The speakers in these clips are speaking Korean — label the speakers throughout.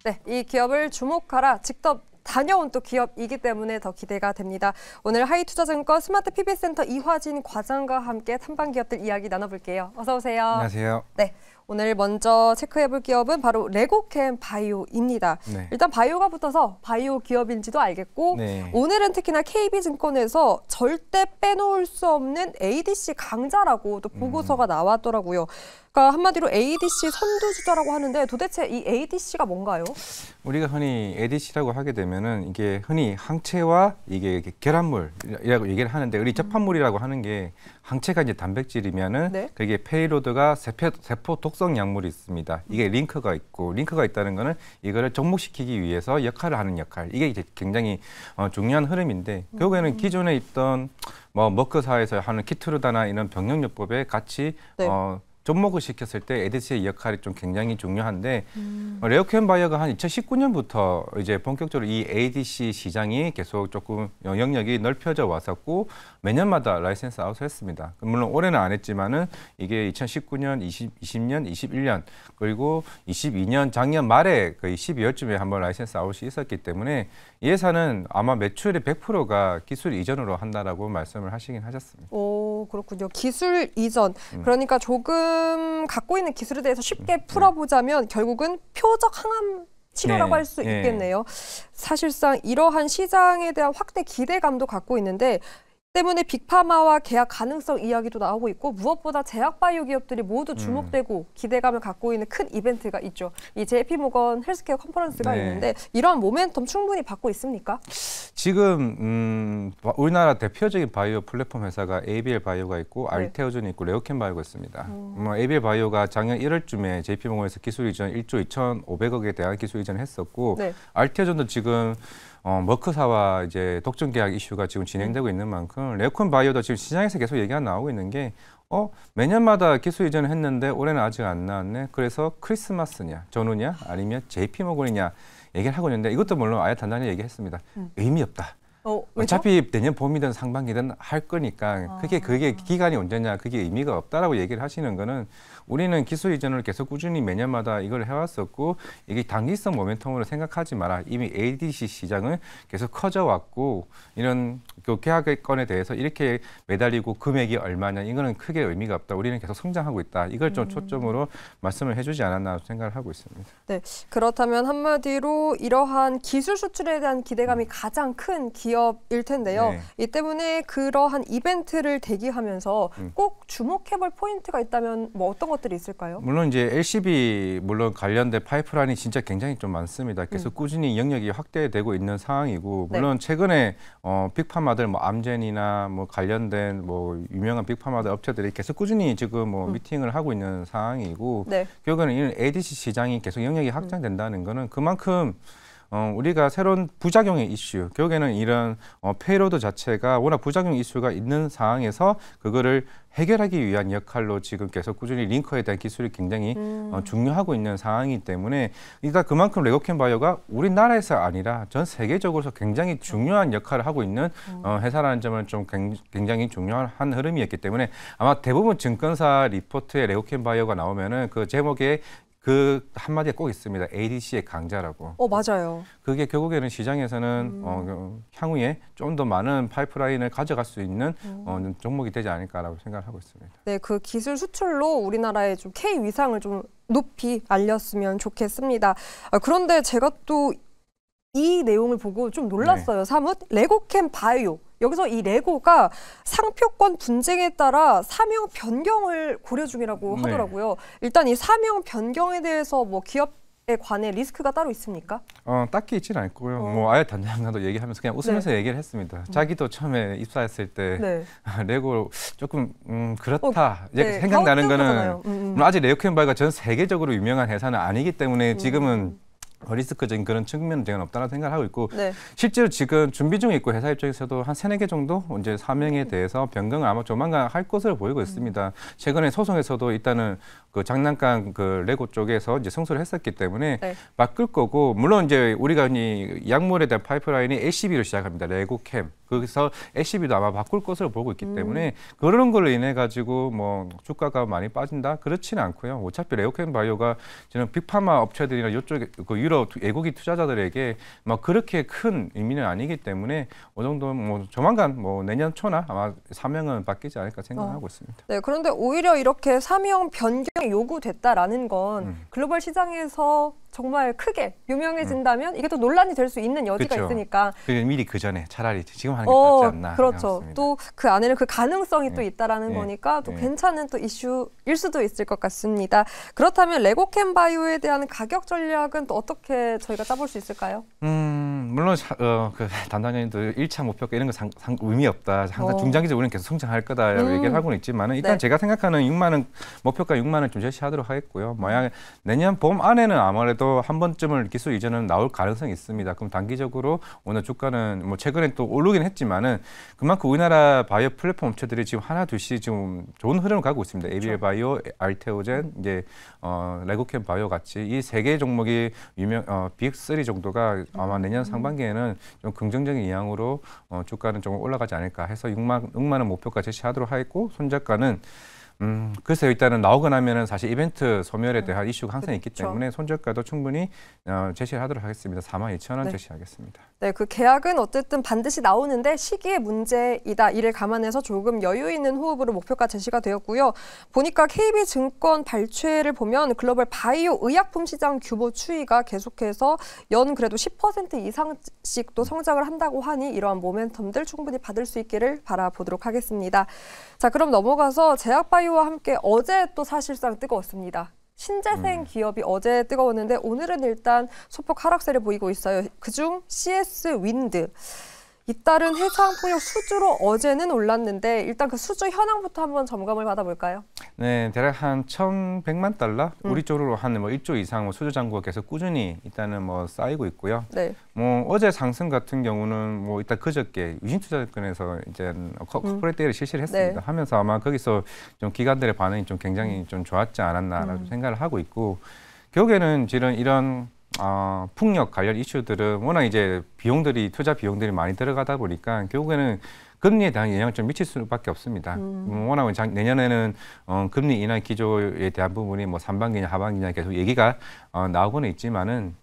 Speaker 1: 네, 이 기업을 주목하라. 직접 다녀온 또 기업이기 때문에 더 기대가 됩니다. 오늘 하이투자증권 스마트 PB센터 이화진 과장과 함께 탐방 기업들 이야기 나눠볼게요. 어서 오세요.
Speaker 2: 안녕하세요.
Speaker 1: 네, 오늘 먼저 체크해볼 기업은 바로 레고캠 바이오입니다.
Speaker 2: 네.
Speaker 1: 일단 바이오가 붙어서 바이오 기업인지도 알겠고
Speaker 2: 네.
Speaker 1: 오늘은 특히나 KB증권에서 절대 빼놓을 수 없는 ADC 강자라고 또 보고서가 나왔더라고요. 그러니까 한마디로 ADC 선두주자라고 하는데 도대체 이 ADC가 뭔가요?
Speaker 2: 우리가 흔히 ADC라고 하게 되면은 이게 흔히 항체와 이게 결합물이라고 얘기를 하는데 우리 접합물이라고 하는 게 항체가 이제 단백질이면은
Speaker 1: 네.
Speaker 2: 그게 페이로드가 세포 독성 약물이 있습니다. 이게 링크가 있고 링크가 있다는 거는 이거를 접목시키기 위해서 역할을 하는 역할. 이게 이제 굉장히 중요한 흐름인데 결국에는 기존에 있던 뭐 머크사에서 하는 키트루다나 이런 병력요법에 같이
Speaker 1: 네.
Speaker 2: 접목을 시켰을 때 ADC의 역할이 좀 굉장히 중요한데 레오캠 바이오가 한 2019년부터 이제 본격적으로 이 ADC 시장이 계속 조금 영역이 넓혀져 왔었고 매년마다 라이센스 아웃을 했습니다. 물론 올해는 안 했지만은 이게 2019년, 20년, 21년 그리고 22년 작년 말에 거의 12월쯤에 한번 라이센스 아웃이 있었기 때문에 이 회사는 아마 매출의 100%가 기술 이전으로 한다라고 말씀을 하시긴 하셨습니다.
Speaker 1: 오, 그렇군요. 기술 이전. 그러니까 조금 갖고 있는 기술에 대해서 쉽게 풀어보자면 결국은 표적 항암 치료라고
Speaker 2: 네,
Speaker 1: 할 수 있겠네요. 사실상 이러한 시장에 대한 확대 기대감도 갖고 있는데 때문에 빅파마와 계약 가능성 이야기도 나오고 있고 무엇보다 제약바이오 기업들이 모두 주목되고 기대감을 갖고 있는 큰 이벤트가 있죠. 이 JP모건 헬스케어 컨퍼런스가 있는데 이러한 모멘텀 충분히 받고 있습니까?
Speaker 2: 지금 우리나라 대표적인 바이오 플랫폼 회사가 ABL 바이오가 있고 알테오전이 있고 레오캠 바이오가 있습니다. ABL 바이오가 작년 1월쯤에 JP모건에서 기술 이전 1조 2,500억에 대한 기술 이전을 했었고 알테오전도 지금 머크사와 이제 독점 계약 이슈가 지금 진행되고 있는 만큼 레오캠 바이오도 지금 시장에서 계속 얘기가 나오고 있는 게 매년마다 기술 이전을 했는데 올해는 아직 안 나왔네. 그래서 크리스마스냐, 전후냐, 아니면 JP모건이냐 얘기를 하고 있는데 이것도 물론 아예 단단히 얘기했습니다. 의미 없다. 어차피 내년 봄이든 상반기든 할 거니까 그게 기간이 언제냐 그게 의미가 없다라고 얘기를 하시는 거는 우리는 기술 이전을 계속 꾸준히 매년마다 이걸 해왔었고 이게 단기성 모멘텀으로 생각하지 마라. 이미 ADC 시장은 계속 커져 왔고 이런 그 계약건에 대해서 이렇게 매달리고 금액이 얼마냐 이거는 크게 의미가 없다. 우리는 계속 성장하고 있다. 이걸 좀 초점으로 말씀을 해주지 않았나 생각을 하고 있습니다. 네,
Speaker 1: 그렇다면 한마디로 이러한 기술 수출에 대한 기대감이 가장 큰 기업일 텐데요.
Speaker 2: 네.
Speaker 1: 이 때문에 그러한 이벤트를 대기하면서 꼭 주목해볼 포인트가 있다면 뭐 어떤 것들이 있을까요?
Speaker 2: 물론 이제 LCB 물론 관련된 파이프라인이 진짜 굉장히 좀 많습니다. 계속 꾸준히 영역이 확대되고 있는 상황이고 물론 최근에 빅파마들 뭐 암젠이나 뭐 관련된 뭐 유명한 빅파마들 업체들이 계속 꾸준히 지금 뭐 미팅을 하고 있는 상황이고 결국에는 이런 ADC 시장이 계속 영역이 확장된다는 거는 그만큼 우리가 새로운 부작용의 이슈, 결국에는 이런 페이로드 자체가 워낙 부작용 이슈가 있는 상황에서 그거를 해결하기 위한 역할로 지금 계속 꾸준히 링커에 대한 기술이 굉장히 중요하고 있는 상황이기 때문에 일단 그만큼 레고캠 바이오가 우리나라에서 아니라 전 세계적으로 굉장히 중요한 역할을 하고 있는 회사라는 점은 좀 굉장히 중요한 흐름이었기 때문에 아마 대부분 증권사 리포트에 레고캠 바이오가 나오면은 그 제목에 그 한마디가 꼭 있습니다. ADC의 강자라고.
Speaker 1: 맞아요.
Speaker 2: 그게 결국에는 시장에서는 향후에 좀 더 많은 파이프라인을 가져갈 수 있는 종목이 되지 않을까라고 생각을 하고 있습니다.
Speaker 1: 네, 그 기술 수출로 우리나라의 좀 K 위상을 좀 높이 알렸으면 좋겠습니다. 그런데 제가 또 이 내용을 보고 좀 놀랐어요. 사뭇 레고캠 바이오. 여기서 이 레고가 상표권 분쟁에 따라 사명 변경을 고려 중이라고 하더라고요. 일단 이 사명 변경에 대해서 뭐 기업에 관해 리스크가 따로 있습니까?
Speaker 2: 딱히 있지는 않고요. 뭐 아예 단장도 얘기하면서 그냥 웃으면서 얘기를 했습니다. 자기도 처음에 입사했을 때 레고 조금 그렇다 생각나는 거는 아직 레고캠 바이오가 전 세계적으로 유명한 회사는 아니기 때문에 지금은 리스크적인 그런 측면은 제가 없다고 생각을 하고 있고 실제로 지금 준비 중에 있고 회사 입장에서도 한 3-4개 정도 이제 사명에 대해서 변경을 아마 조만간 할 것으로 보이고 있습니다. 최근에 소송에서도 일단은 그 장난감 그 레고 쪽에서 이제 승소를 했었기 때문에 바꿀 거고 물론 이제 우리가 이 약물에 대한 파이프라인이 LCB로 시작합니다. 레고캠. 거기서 LCB도 아마 바꿀 것으로 보고 있기 때문에 그런 걸로 인해 가지고 뭐 주가가 많이 빠진다 그렇지는 않고요. 어차피 레고캠 바이오가 지금 빅파마 업체들이나 이쪽에 그 유럽 유럽 외국인 투자자들에게 막 그렇게 큰 의미는 아니기 때문에 어느 정도 뭐 조만간 뭐 내년 초나 아마 사명은 바뀌지 않을까 생각하고 있습니다.
Speaker 1: 네, 그런데 오히려 이렇게 사명 변경이 요구됐다라는 건 글로벌 시장에서 정말 크게 유명해진다면 이게 또 논란이 될 수 있는 여지가
Speaker 2: 그렇죠.
Speaker 1: 있으니까.
Speaker 2: 미리 그 전에 차라리 지금 하는 게 낫지 않나.
Speaker 1: 그렇죠. 또 그 안에는 그 가능성이 또
Speaker 2: 네.
Speaker 1: 있다라는
Speaker 2: 네.
Speaker 1: 거니까 또
Speaker 2: 네.
Speaker 1: 괜찮은 또 이슈일 수도 있을 것 같습니다. 그렇다면 레고캠 바이오에 대한 가격 전략은 또 어떻게 저희가 짜볼 수 있을까요?
Speaker 2: 물론 그 담당자님도 1차 목표가 이런 거 의미 없다. 항상 중장기적으로 우리는 계속 성장할 거다라고 얘기를 하고는 있지만은 일단
Speaker 1: 네.
Speaker 2: 제가 생각하는 6만 원 목표가 6만 원 좀 제시하도록 하겠고요. 만약 내년 봄 안에는 아무래도 한 번쯤은 기술 이전은 나올 가능성이 있습니다. 그럼 단기적으로 오늘 주가는 뭐 최근에 또 오르긴 했지만은 그만큼 우리나라 바이오 플랫폼 업체들이 지금 하나 둘씩 지금 좋은 흐름을 가고 있습니다. ABL 바이오, 알테오젠, 이제 레고캠 바이오 같이 이 세 개 종목이 빅3 정도가 아마 내년 상반기에는 좀 긍정적인 영향으로 주가는 조금 올라가지 않을까 해서 6만 원 목표가 제시하도록 하겠고 손절가는 글쎄요. 일단은 나오고 나면은 사실 이벤트 소멸에 대한 이슈가 항상 있기 때문에 손절가도 충분히 제시를 하도록 하겠습니다. 42,000원 제시하겠습니다.
Speaker 1: 네, 그 계약은 어쨌든 반드시 나오는데 시기의 문제이다. 이를 감안해서 조금 여유 있는 호흡으로 목표가 제시가 되었고요. 보니까 KB증권 발췌를 보면 글로벌 바이오 의약품 시장 규모 추이가 계속해서 연 그래도 10% 이상씩 또 성장을 한다고 하니 이러한 모멘텀들 충분히 받을 수 있기를 바라보도록 하겠습니다. 자, 그럼 넘어가서 제약바이오와 함께 어제 또 사실상 뜨거웠습니다. 신재생 기업이 어제 뜨거웠는데 오늘은 일단 소폭 하락세를 보이고 있어요. 그중 CS 윈드. 잇따른 해상풍력 수주로 어제는 올랐는데 일단 그 수주 현황부터 한번 점검을 받아볼까요?
Speaker 2: 네, 대략 한 1,100만 달러 우리 쪽으로 한 뭐 1조 이상 뭐 수주 잔고가 계속 꾸준히 일단은 뭐 쌓이고 있고요.
Speaker 1: 네.
Speaker 2: 뭐 어제 상승 같은 경우는 뭐 일단 그저께 유신투자증권에서 이제 코퍼레이트 데이를 실시를 했습니다.
Speaker 1: 네.
Speaker 2: 하면서 아마 거기서 좀 기관들의 반응이 좀 굉장히 좀 좋았지 않았나라고 생각을 하고 있고 결국에는 이런 풍력 관련 이슈들은 워낙 이제 투자 비용들이 많이 들어가다 보니까 결국에는 금리에 대한 영향을 좀 미칠 수밖에 없습니다. 워낙 내년에는 금리 인하 기조에 대한 부분이 뭐 상반기냐 하반기냐 계속 얘기가 나오고는 있지만은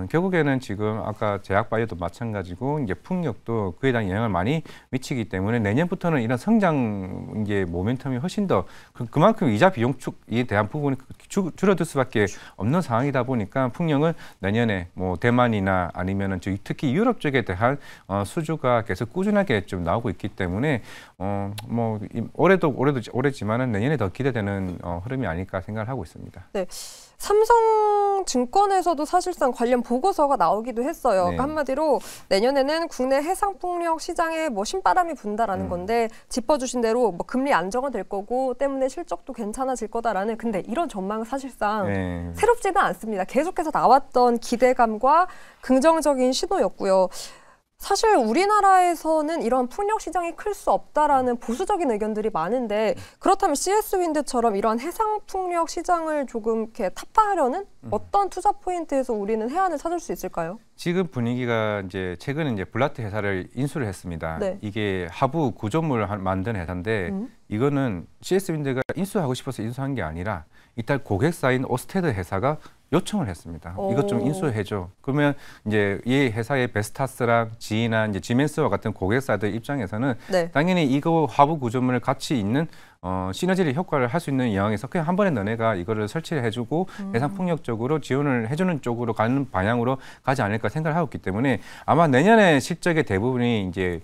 Speaker 2: 결국에는 지금 아까 제약바이오도 마찬가지고 이제 풍력도 그에 대한 영향을 많이 미치기 때문에 내년부터는 이런 성장 이제 모멘텀이 훨씬 더 그만큼 이자 비용 축에 대한 부분이 줄어들 수밖에 없는 상황이다 보니까 풍력은 내년에 뭐 대만이나 아니면은 특히 유럽 쪽에 대한 수주가 계속 꾸준하게 좀 나오고 있기 때문에 뭐 올해지만은 내년에 더 기대되는 흐름이 아닐까 생각을 하고 있습니다.
Speaker 1: 네. 삼성증권에서도 사실상 관련 보고서가 나오기도 했어요.
Speaker 2: 네.
Speaker 1: 그러니까 한마디로 내년에는 국내 해상풍력 시장에 뭐 신바람이 분다라는 건데 짚어주신 대로 뭐 금리 안정화 될 거고 때문에 실적도 괜찮아질 거다라는 근데 이런 전망은 사실상
Speaker 2: 네.
Speaker 1: 새롭지는 않습니다. 계속해서 나왔던 기대감과 긍정적인 신호였고요. 사실 우리나라에서는 이런 풍력 시장이 클 수 없다라는 보수적인 의견들이 많은데 그렇다면 CS 윈드처럼 이런 해상 풍력 시장을 조금 이렇게 타파하려는 어떤 투자 포인트에서 우리는 해안을 찾을 수 있을까요?
Speaker 2: 지금 분위기가 이제 최근에 이제 블라트 회사를 인수를 했습니다.
Speaker 1: 네.
Speaker 2: 이게 하부 구조물을 만드는 회사인데 이거는 CS 윈드가 인수하고 싶어서 인수한 게 아니라 이탈 고객사인 오스테드 회사가 요청을 했습니다. 이것 좀 인수해줘. 그러면 이제 이 회사의 베스타스랑 지이나 이제 지멘스와 같은 고객사들 입장에서는
Speaker 1: 네.
Speaker 2: 당연히 이거 하부 구조물을 같이 있는 시너지를 효과를 할 수 있는 영역에서 그냥 한 번에 너네가 이거를 설치를 해주고 해상 풍력적으로 지원을 해주는 쪽으로 가는 방향으로 가지 않을까 생각을 하고 있기 때문에 아마 내년에 실적의 대부분이 이제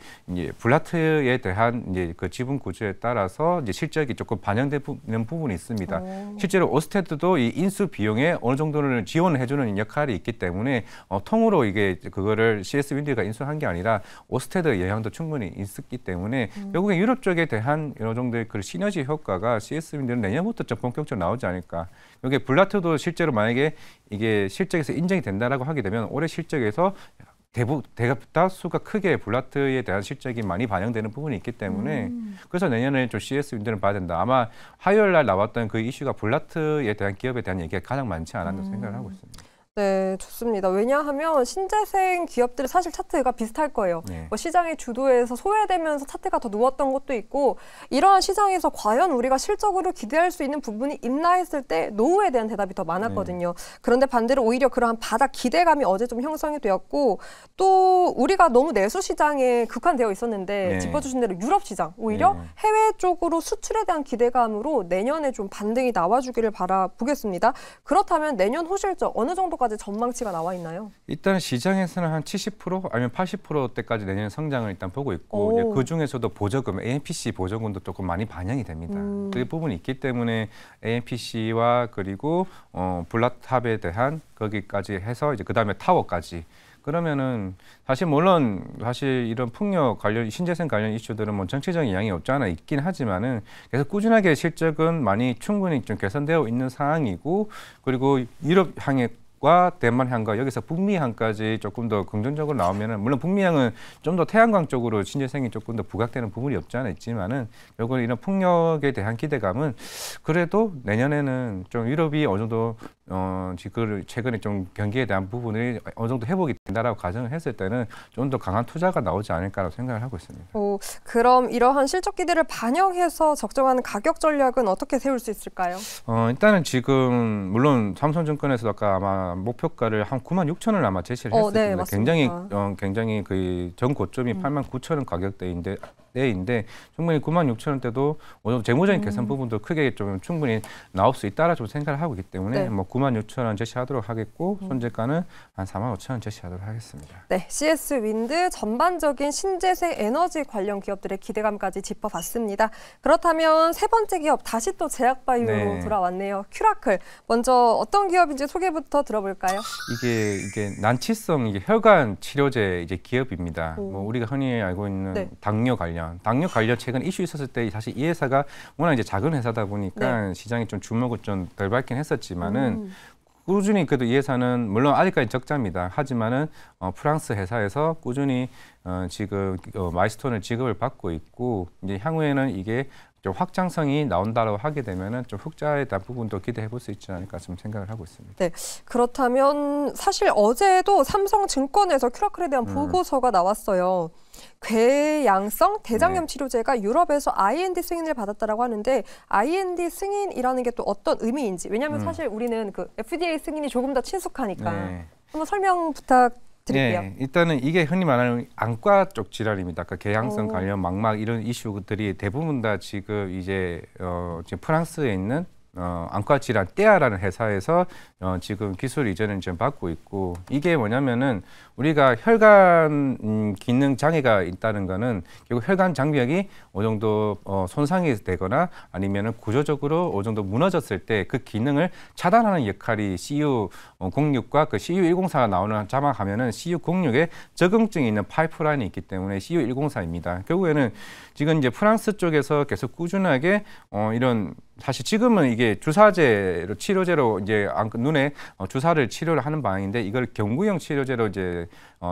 Speaker 2: 블라트에 대한 이제 그 지분 구조에 따라서 이제 실적이 조금 반영되는 부분이 있습니다. 실제로 오스테드도 이 인수 비용에 어느 정도는 지원을 해주는 역할이 있기 때문에 통으로 이게 그거를 CS 윈드가 인수한 게 아니라 오스테드 영향도 충분히 있었기 때문에 결국엔 유럽 쪽에 대한 어느 정도의 그 시너지 효과가 CS 윈드는 내년부터 좀 본격적으로 나오지 않을까. 여기 블라트도 실제로 만약에 이게 실적에서 인정이 된다라고 하게 되면 올해 실적에서 대다수가 크게 블라트에 대한 실적이 많이 반영되는 부분이 있기 때문에 그래서 내년에 좀 CS 윈드는 봐야 된다. 아마 화요일 날 나왔던 그 이슈가 블라트에 대한 기업에 대한 얘기가 가장 많지 않았나 생각을 하고 있습니다.
Speaker 1: 네, 좋습니다. 왜냐하면 신재생 기업들이 사실 차트가 비슷할 거예요.
Speaker 2: 네.
Speaker 1: 뭐 시장의 주도에서 소외되면서 차트가 더 누웠던 것도 있고 이러한 시장에서 과연 우리가 실적으로 기대할 수 있는 부분이 있나 했을 때 노후에 대한 대답이 더 많았거든요. 그런데 반대로 오히려 그러한 바닥 기대감이 어제 좀 형성이 되었고 또 우리가 너무 내수 시장에 국한되어 있었는데
Speaker 2: 네.
Speaker 1: 짚어주신 대로 유럽 시장 오히려
Speaker 2: 네.
Speaker 1: 해외 쪽으로 수출에 대한 기대감으로 내년에 좀 반등이 나와주기를 바라보겠습니다. 그렇다면 내년 호실적 어느 정도까지 전망치가 나와 있나요?
Speaker 2: 일단 시장에서는 한 70% 아니면 80%대까지 내년 성장을 일단 보고 있고 이제 그 중에서도 보조금, AMPC 보조금도 조금 많이 반영이 됩니다. 그 부분이 있기 때문에 AMPC와 그리고 블라탑에 대한 거기까지 해서 이제 그다음에 타워까지 그러면은 사실 이런 풍력 관련 신재생 관련 이슈들은 뭐 정치적인 영향이 없지 않아 있긴 하지만은 계속 꾸준하게 실적은 많이 충분히 좀 개선되어 있는 상황이고 그리고 유럽 향해 과 대만 향과 여기서 북미 향까지 조금 더 긍정적으로 나오면은 물론 북미 향은 좀 더 태양광 쪽으로 신재생이 조금 더 부각되는 부분이 없지 않아 있지만은 요건 이런 풍력에 대한 기대감은 그래도 내년에는 좀 유럽이 어느 정도 지금 최근에 좀 경기에 대한 부분이 어느 정도 회복이 된다라고 가정을 했을 때는 좀 더 강한 투자가 나오지 않을까라고 생각을 하고 있습니다.
Speaker 1: 그럼 이러한 실적 기대를 반영해서 적정한 가격 전략은 어떻게 세울 수 있을까요?
Speaker 2: 일단은 지금 물론 삼성증권에서도 아까 아마 목표가를 한 96,000원 아마 제시를 했을
Speaker 1: 네,
Speaker 2: 겁니다. 굉장히 그 전 고점이 89,000원 가격대인데 충분히 96,000원대도 재무적인 개선 부분도 크게 좀 충분히 나올 수 있다라 좀 생각을 하고 있기 때문에 뭐 96,000원 제시하도록 하겠고 손절가는 한 45,000원 제시하도록 하겠습니다.
Speaker 1: 네, CS 윈드 전반적인 신재생 에너지 관련 기업들의 기대감까지 짚어봤습니다. 그렇다면 세 번째 기업 다시 또 제약바이오로 돌아왔네요. 큐라클. 먼저 어떤 기업인지 소개부터 들어볼까요?
Speaker 2: 이게 난치성 혈관 치료제 이제 기업입니다. 뭐 우리가 흔히 알고 있는 당뇨 관련 최근 이슈 있었을 때 사실 이 회사가 워낙 이제 작은 회사다 보니까 시장에 좀 주목을 좀 덜 받긴 했었지만은 꾸준히 그래도 이 회사는 물론 아직까지 적자입니다. 하지만은 프랑스 회사에서 꾸준히 지금 마일스톤을 지급을 받고 있고 이제 향후에는 이게 좀 확장성이 나온다고 하게 되면은 좀 흑자에 대한 부분도 기대해 볼 수 있지 않을까 좀 생각을 하고 있습니다.
Speaker 1: 네, 그렇다면 사실 어제도 삼성증권에서 큐라클에 대한 보고서가 나왔어요. 궤양성 대장염 치료제가 유럽에서 IND 승인을 받았다라고 하는데 IND 승인이라는 게 또 어떤 의미인지 왜냐하면 사실 우리는 그 FDA 승인이 조금 더 친숙하니까 한번 설명 부탁드릴게요.
Speaker 2: 네, 일단은 이게 흔히 말하는 안과 쪽 질환입니다. 그러니까 궤양성 관련 망막 이런 이슈들이 대부분 다 지금 이제 지금 프랑스에 있는 안과 질환 떼아라는 회사에서 지금 기술 이전을 지금 받고 있고 이게 뭐냐면은 우리가 혈관 기능 장애가 있다는 거는 결국 혈관 장벽이 어느 정도 손상이 되거나 아니면은 구조적으로 어느 정도 무너졌을 때 그 기능을 차단하는 역할이 CU06과 그 CU104가 나오는 자막하면은 CU06에 적응증이 있는 파이프라인이 있기 때문에 CU104입니다. 결국에는 지금 이제 프랑스 쪽에서 계속 꾸준하게 이런 사실 지금은 이게 주사제로 치료제로 이제 눈에 주사를 치료를 하는 방향인데 이걸 경구용 치료제로 이제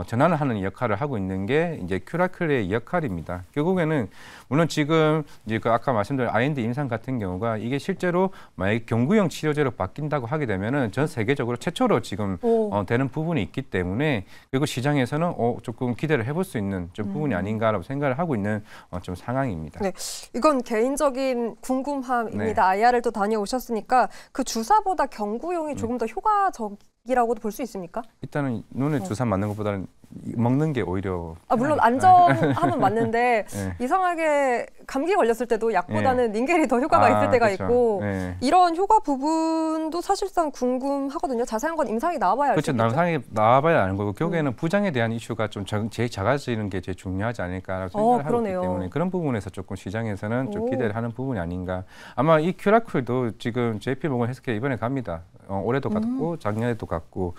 Speaker 2: 전환을 하는 역할을 하고 있는 게 이제 큐라클의 역할입니다. 결국에는 물론 지금 이제 그 아까 말씀드린 IND 임상 같은 경우가 이게 실제로 만약에 경구용 치료제로 바뀐다고 하게 되면은 전 세계적으로 최초로 지금 되는 부분이 있기 때문에 그리고 시장에서는 조금 기대를 해볼 수 있는 좀 부분이 아닌가라고 생각을 하고 있는 좀 상황입니다.
Speaker 1: 네, 이건 개인적인 궁금함입니다. IR을 또 다녀오셨으니까 그 주사보다 경구용이 조금 더 효과적이라고도 볼 수 있습니까?
Speaker 2: 일단은 눈에 주사 맞는 것보다는 먹는 게 오히려
Speaker 1: 물론 안전함은 맞는데 이상하게 감기 걸렸을 때도 약보다는 닌겔이 더 효과가 있을 때가 있고 이런 효과 부분도 사실상 궁금하거든요. 자세한 건 임상이 나와봐야 알죠.
Speaker 2: 그렇죠. 임상이 나와봐야 아는 거고 결국에는 부장에 대한 이슈가 좀 제일 작아지는 게 제일 중요하지 않을까라고 생각을 하고 있기 때문에 그런 부분에서 조금 시장에서는 좀 기대를 하는 부분이 아닌가. 아마 이 큐라클도 지금 JP모건 헬스케어 이번에 갑니다. 올해도 갔고 작년에도 갔고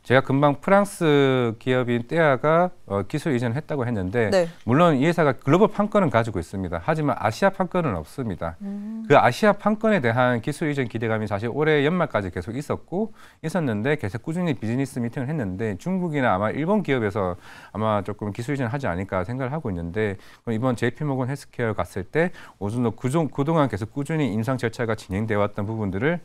Speaker 2: 제가 금방 프랑스 기업인 떼아가 기술 이전을 했다고 했는데 물론 이 회사가 글로벌 판권은 가지고 있습니다. 하지만 아시아 판권은 없습니다. 그 아시아 판권에 대한 기술 이전 기대감이 사실 올해 연말까지 계속 있었는데 계속 꾸준히 비즈니스 미팅을 했는데 중국이나 아마 일본 기업에서 아마 조금 기술 이전을 하지 않을까 생각을 하고 있는데 이번 JP모건 헬스케어 갔을 때 어느 정도 그동안 계속 꾸준히 임상 절차가 진행되어 왔던 부분들을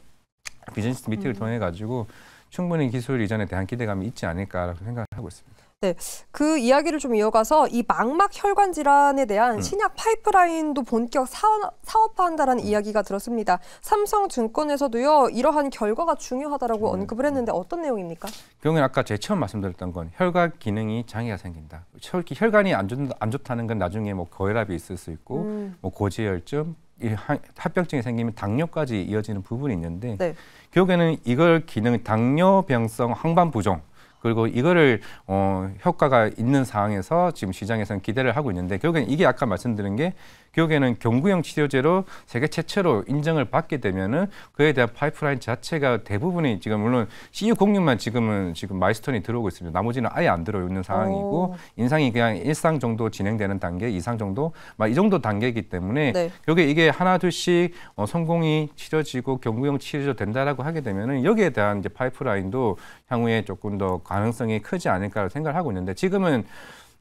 Speaker 2: 비즈니스 미팅을 통해 가지고 충분히 기술 이전에 대한 기대감이 있지 않을까라고 생각을 하고 있습니다.
Speaker 1: 네, 그 이야기를 좀 이어가서 이 망막 혈관 질환에 대한 신약 파이프라인도 본격 사업화한다라는 이야기가 들었습니다. 삼성증권에서도요, 이러한 결과가 중요하다라고 언급을 했는데 어떤 내용입니까?
Speaker 2: 경우는 아까 제가 처음 말씀드렸던 건 혈관 기능이 장애가 생긴다. 혈관이 안 좋다는 건 나중에 뭐 고혈압이 있을 수 있고, 뭐 고지혈증, 이 합병증이 생기면 당뇨까지 이어지는 부분이 있는데,
Speaker 1: 네.
Speaker 2: 결국에는 이걸 기능 당뇨병성 황반 부종 그리고 이거를 효과가 있는 상황에서 지금 시장에서는 기대를 하고 있는데 결국에는 이게 아까 말씀드린 게 결국에는 경구형 치료제로 세계 최초로 인정을 받게 되면은 그에 대한 파이프라인 자체가 대부분이 지금 물론 CU06만 지금 마이스톤이 들어오고 있습니다. 나머지는 아예 안 들어오고 있는 상황이고 임상이 그냥 1상 정도 진행되는 단계, 2상 정도 이 정도 단계이기 때문에
Speaker 1: 네.
Speaker 2: 여기 이게 하나 둘씩 성공이 치러지고 경구형 치료제 된다라고 하게 되면은 여기에 대한 이제 파이프라인도 향후에 조금 더 가능성이 크지 않을까 생각을 하고 있는데 지금은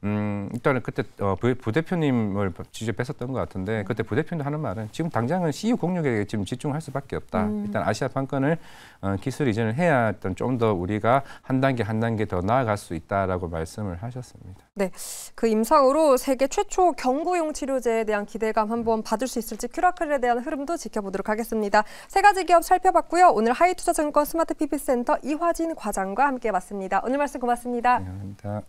Speaker 2: 일단은 그때 부대표님을 직접 뵀었던 것 같은데 그때 부대표님도 하는 말은 지금 당장은 CU06에 지금 집중할 수밖에 없다. 일단 아시아 판권을 기술 이전을 해야 좀 더 우리가 한 단계 더 나아갈 수 있다라고 말씀을 하셨습니다.
Speaker 1: 네, 그 임상으로 세계 최초 경구용 치료제에 대한 기대감 한번 받을 수 있을지 큐라클에 대한 흐름도 지켜보도록 하겠습니다. 세 가지 기업 살펴봤고요. 오늘 하이투자증권 스마트 PP센터 이화진 과장과 함께 봤습니다. 오늘 말씀 고맙습니다.
Speaker 2: 감사합니다.